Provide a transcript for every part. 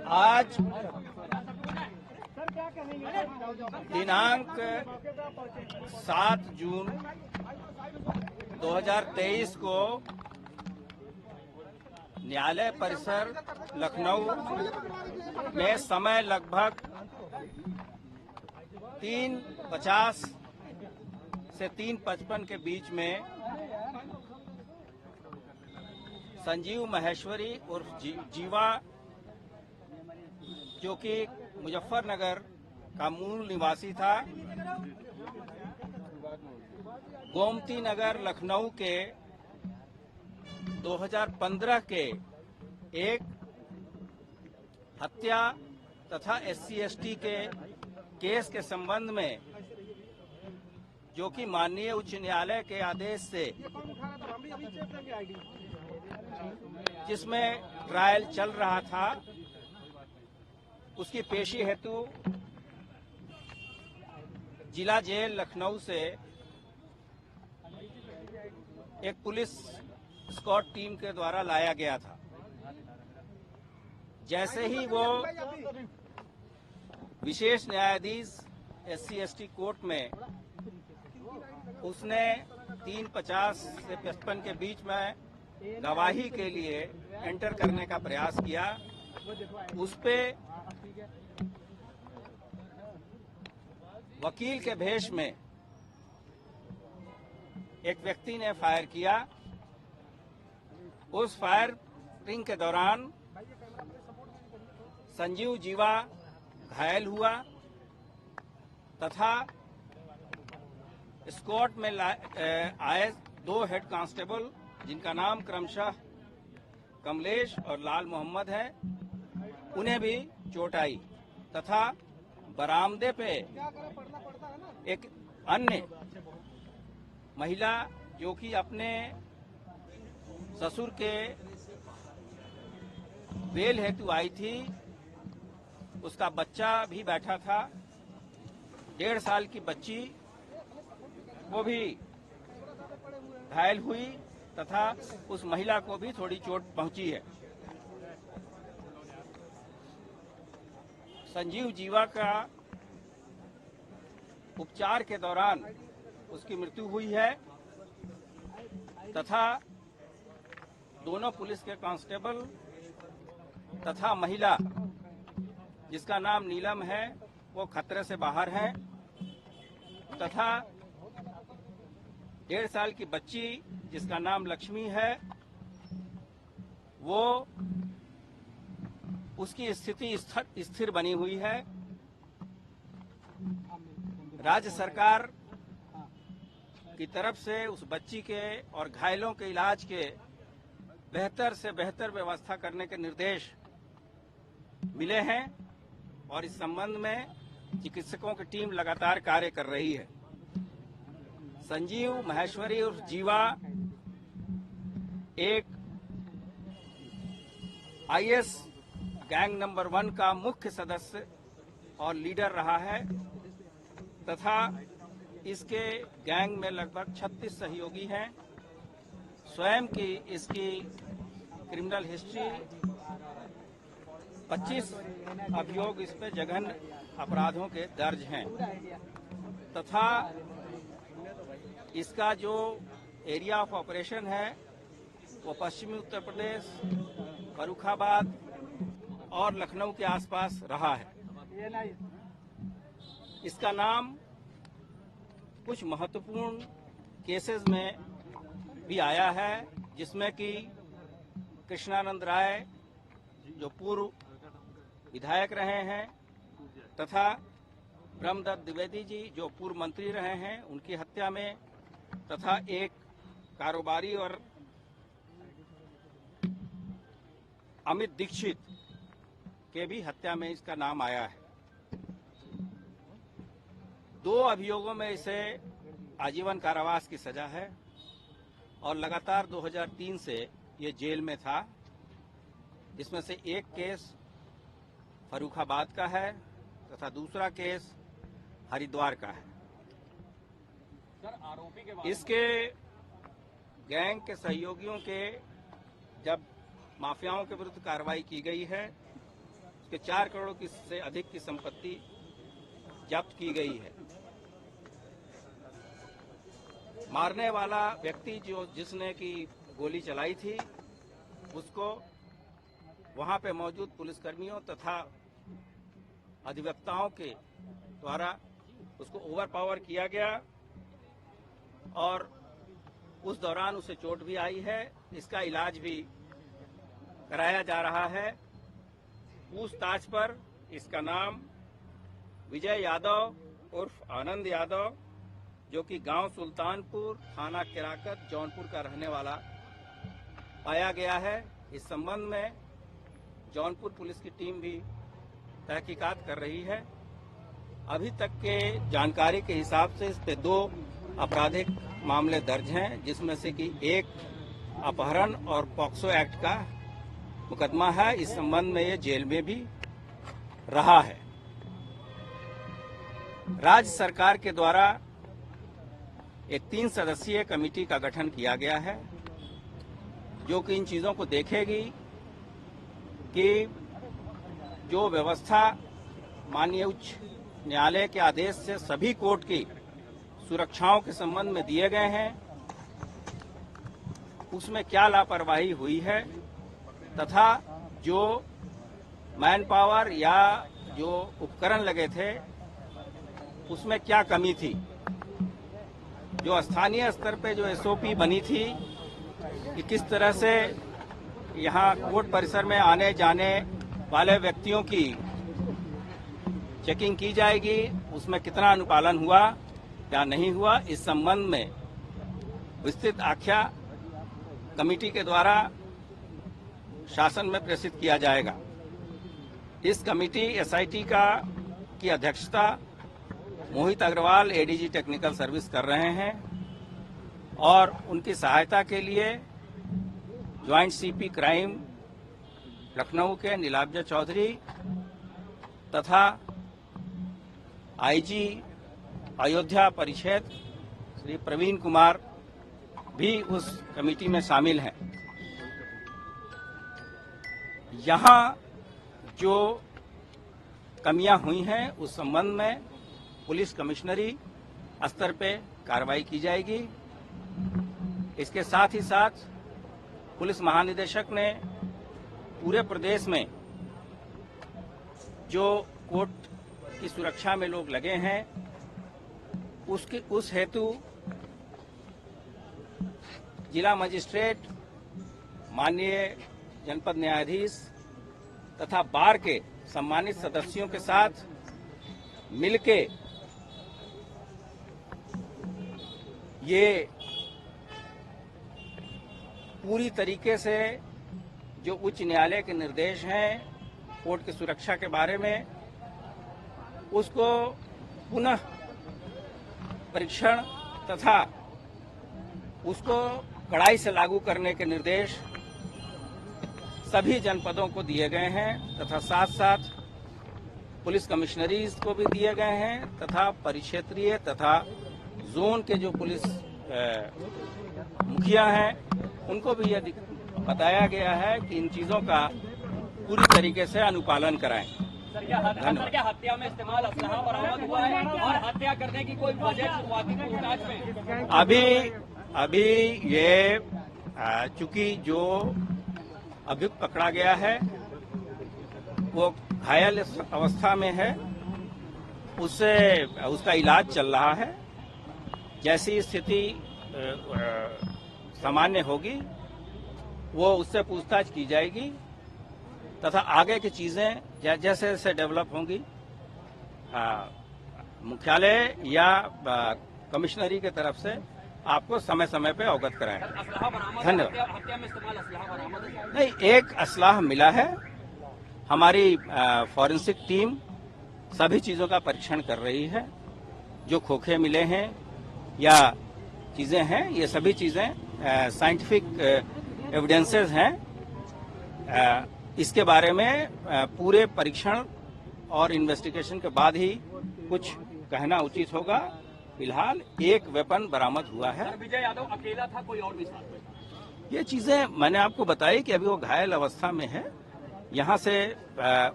आज दिनांक 7 जून 2023 को न्यायालय परिसर लखनऊ में समय लगभग 3:50 से 3:55 के बीच में संजीव माहेश्वरी उर्फ जीवा, जो कि मुजफ्फरनगर का मूल निवासी था, गोमती नगर लखनऊ के 2015 के एक हत्या तथा SC/ST के केस के संबंध में, जो कि माननीय उच्च न्यायालय के आदेश से जिसमें ट्रायल चल रहा था, उसकी पेशी हेतु जिला जेल लखनऊ से एक पुलिस स्क्वाड टीम के द्वारा लाया गया था। जैसे ही वो विशेष न्यायाधीश SC/ST कोर्ट में उसने 3:50 से 55 के बीच में गवाही के लिए एंटर करने का प्रयास किया, उस पे वकील के भेष में एक व्यक्ति ने फायर किया। उस फायरिंग के दौरान संजीव जीवा घायल हुआ तथा स्क्वाड में आए 2 हेड कांस्टेबल, जिनका नाम क्रमशः कमलेश और लाल मोहम्मद है, उन्हें भी चोट आई तथा बरामदे पे एक अन्य महिला, जो कि अपने ससुर के बेल हेतु आई थी, उसका बच्चा भी बैठा था। 1.5 साल की बच्ची वो भी घायल हुई तथा उस महिला को भी थोड़ी चोट पहुंची है। संजीव जीवा का उपचार के दौरान उसकी मृत्यु हुई है तथा दोनों पुलिस के कांस्टेबल तथा महिला, जिसका नाम नीलम है, वो खतरे से बाहर है तथा 1.5 साल की बच्ची, जिसका नाम लक्ष्मी है, वो उसकी स्थिति स्थिर बनी हुई है। राज्य सरकार की तरफ से उस बच्ची के और घायलों के इलाज के बेहतर से बेहतर व्यवस्था करने के निर्देश मिले हैं और इस संबंध में चिकित्सकों की टीम लगातार कार्य कर रही है। संजीव माहेश्वरी उर्फ जीवा एक IS गैंग नंबर 1 का मुख्य सदस्य और लीडर रहा है तथा इसके गैंग में लगभग 36 सहयोगी हैं। स्वयं की इसकी क्रिमिनल हिस्ट्री 25 अभियोग इस पे जघन्य अपराधों के दर्ज हैं तथा इसका जो एरिया ऑफ ऑपरेशन है वो पश्चिमी उत्तर प्रदेश, फर्रुखाबाद और लखनऊ के आसपास रहा है। इसका नाम कुछ महत्वपूर्ण केसेस में भी आया है, जिसमें कि कृष्णानंद राय, जो पूर्व विधायक रहे हैं, तथा ब्रह्मदत्त द्विवेदी जी, जो पूर्व मंत्री रहे हैं, उनकी हत्या में, तथा एक कारोबारी और अमित दीक्षित के भी हत्या में इसका नाम आया है। 2 अभियोगों में इसे आजीवन कारावास की सजा है और लगातार 2003 से ये जेल में था। इसमें से एक केस फर्रुखाबाद का है तथा दूसरा केस हरिद्वार का है। इसके गैंग के सहयोगियों के जब माफियाओं के विरुद्ध कार्रवाई की गई है, उसके 4 करोड़ से अधिक की संपत्ति जब्त की गई है। मारने वाला व्यक्ति जिसने की गोली चलाई थी, उसको वहां पे मौजूद पुलिसकर्मियों तथा अधिवक्ताओं के द्वारा उसको ओवरपावर किया गया और उस दौरान उसे चोट भी आई है। इसका इलाज भी कराया जा रहा है। पूछताछ पर इसका नाम विजय यादव उर्फ आनंद यादव, जो कि गांव सुल्तानपुर, थाना केराकत, जौनपुर का रहने वाला पाया गया है। इस संबंध में जौनपुर पुलिस की टीम भी तहकीकात कर रही है। अभी तक के जानकारी के हिसाब से इस पे 2 आपराधिक मामले दर्ज हैं, जिसमें से कि एक अपहरण और पॉक्सो एक्ट का मुकदमा है। इस संबंध में ये जेल में भी रहा है। राज्य सरकार के द्वारा एक 3 सदस्यीय कमेटी का गठन किया गया है, जो कि इन चीजों को देखेगी कि जो व्यवस्था माननीय उच्च न्यायालय के आदेश से सभी कोर्ट की सुरक्षाओं के संबंध में दिए गए हैं, उसमें क्या लापरवाही हुई है तथा जो मैन पावर या जो उपकरण लगे थे उसमें क्या कमी थी। जो स्थानीय स्तर पे जो एसओपी बनी थी कि किस तरह से यहाँ कोर्ट परिसर में आने जाने वाले व्यक्तियों की चेकिंग की जाएगी, उसमें कितना अनुपालन हुआ या नहीं हुआ, इस संबंध में विस्तृत आख्या कमेटी के द्वारा शासन में प्रेषित किया जाएगा। इस कमेटी एसआईटी की अध्यक्षता Mohit Agarwal ADG technical service कर रहे हैं और उनकी सहायता के लिए ज्वाइंट सीपी क्राइम लखनऊ के नीलाब्ज चौधरी तथा आईजी अयोध्या परिक्षेत्र श्री प्रवीण कुमार भी उस कमेटी में शामिल हैं। यहाँ जो कमियां हुई हैं उस संबंध में पुलिस कमिश्नरी स्तर पे कार्रवाई की जाएगी। इसके साथ ही साथ पुलिस महानिदेशक ने पूरे प्रदेश में जो कोर्ट की सुरक्षा में लोग लगे हैं उस हेतु जिला मजिस्ट्रेट, माननीय जनपद न्यायाधीश तथा बार के सम्मानित सदस्यों के साथ मिलके ये पूरी तरीके से जो उच्च न्यायालय के निर्देश हैं कोर्ट की सुरक्षा के बारे में, उसको पुनः परीक्षण तथा उसको कड़ाई से लागू करने के निर्देश सभी जनपदों को दिए गए हैं तथा साथ साथ पुलिस कमिश्नरीज को भी दिए गए हैं तथा परिक्षेत्रीय तथा जोन के जो पुलिस मुखिया हैं उनको भी यह बताया गया है कि इन चीजों का पूरी तरीके से अनुपालन कराएं। सर, क्या हत्या में इस्तेमाल असलहा बरामद हुआ है और हत्या करने की कोई वजह शुरुआती पूछताछ में? अभी ये चूंकि जो अभियुक्त पकड़ा गया है वो घायल अवस्था में है, उसका इलाज चल रहा है। जैसी स्थिति सामान्य होगी वो उससे पूछताछ की जाएगी तथा आगे की चीजें जैसे जैसे डेवलप होंगी मुख्यालय या कमिश्नरी की तरफ से आपको समय समय पे अवगत कराएं। धन्यवाद। हत्या में इस्तेमाल असलहा बरामद नहीं, एक असलाह मिला है। हमारी फॉरेंसिक टीम सभी चीजों का परीक्षण कर रही है। जो खोखे मिले हैं या चीजें हैं, ये सभी चीजें साइंटिफिक एविडेंसेस हैं। इसके बारे में पूरे परीक्षण और इन्वेस्टिगेशन के बाद ही कुछ कहना उचित होगा। फिलहाल एक वेपन बरामद हुआ है। विजय यादव अकेला था, कोई और भी साथ में? ये चीजें मैंने आपको बताई कि अभी वो घायल अवस्था में है यहाँ से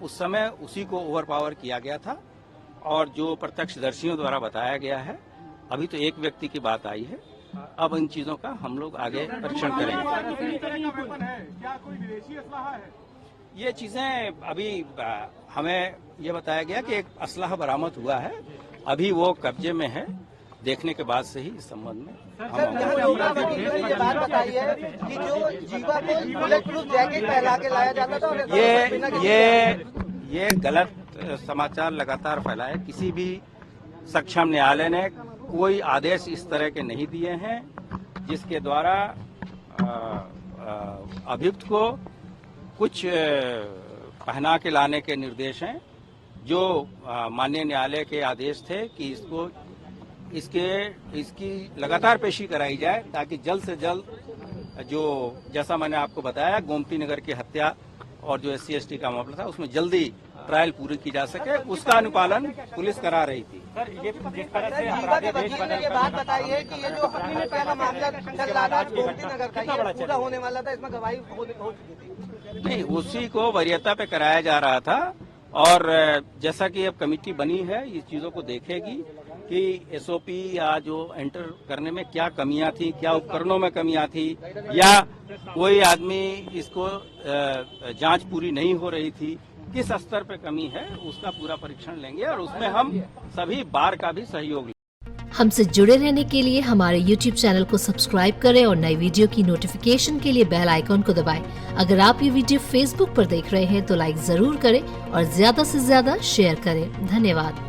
उस समय उसी को ओवरपावर किया गया था और जो प्रत्यक्षदर्शियों द्वारा बताया गया है, अभी तो एक व्यक्ति की बात आई है। अब इन चीजों का हम लोग आगे परीक्षण करेंगे। क्या कोई विदेशी असलाहा है? ये चीजें अभी हमें ये बताया गया कि एक असलाह बरामद हुआ है, अभी वो कब्जे में है। देखने के बाद से ही इस संबंध में ये बात बताई है कि जो जीवा को बुलेट प्रूफ जैकेट पहना के लाया जाता था और ये गलत समाचार लगातार फैलाए। किसी भी सक्षम न्यायालय ने कोई आदेश इस तरह के नहीं दिए हैं जिसके द्वारा अभियुक्त को कुछ पहना के लाने के निर्देश हैं। जो माननीय न्यायालय के आदेश थे कि इसकी लगातार पेशी कराई जाए ताकि जल्द से जल्द जो जैसा मैंने आपको बताया गोमती नगर की हत्या और जो SC/ST का मामला था उसमें जल्दी ट्रायल पूरी की जा सके, उसका अनुपालन पुलिस करा रही थी। सर, ये जिस तरह से जीवा के वकील ने ये बात बताई है कि ये जो हत्या का मामला चल रहा था गोमती नगर का, ये पूरा होने वाला था, इसमें गवाही हो चुकी थी। नहीं, उसी को वरीयता पे कराया जा रहा था और जैसा कि अब कमेटी बनी है इस चीजों को देखेगी कि SOP या जो एंटर करने में क्या कमियां थी, क्या उपकरणों में कमियां थी, या कोई आदमी इसको जांच पूरी नहीं हो रही थी, किस स्तर पे कमी है, उसका पूरा परीक्षण लेंगे और उसमें हम सभी बार का भी सहयोग लेंगे। हमसे जुड़े रहने के लिए हमारे YouTube चैनल को सब्सक्राइब करें और नई वीडियो की नोटिफिकेशन के लिए बेल आइकॉन को दबाएं। अगर आप ये वीडियो Facebook पर देख रहे हैं तो लाइक जरूर करें और ज्यादा से ज्यादा शेयर करें। धन्यवाद।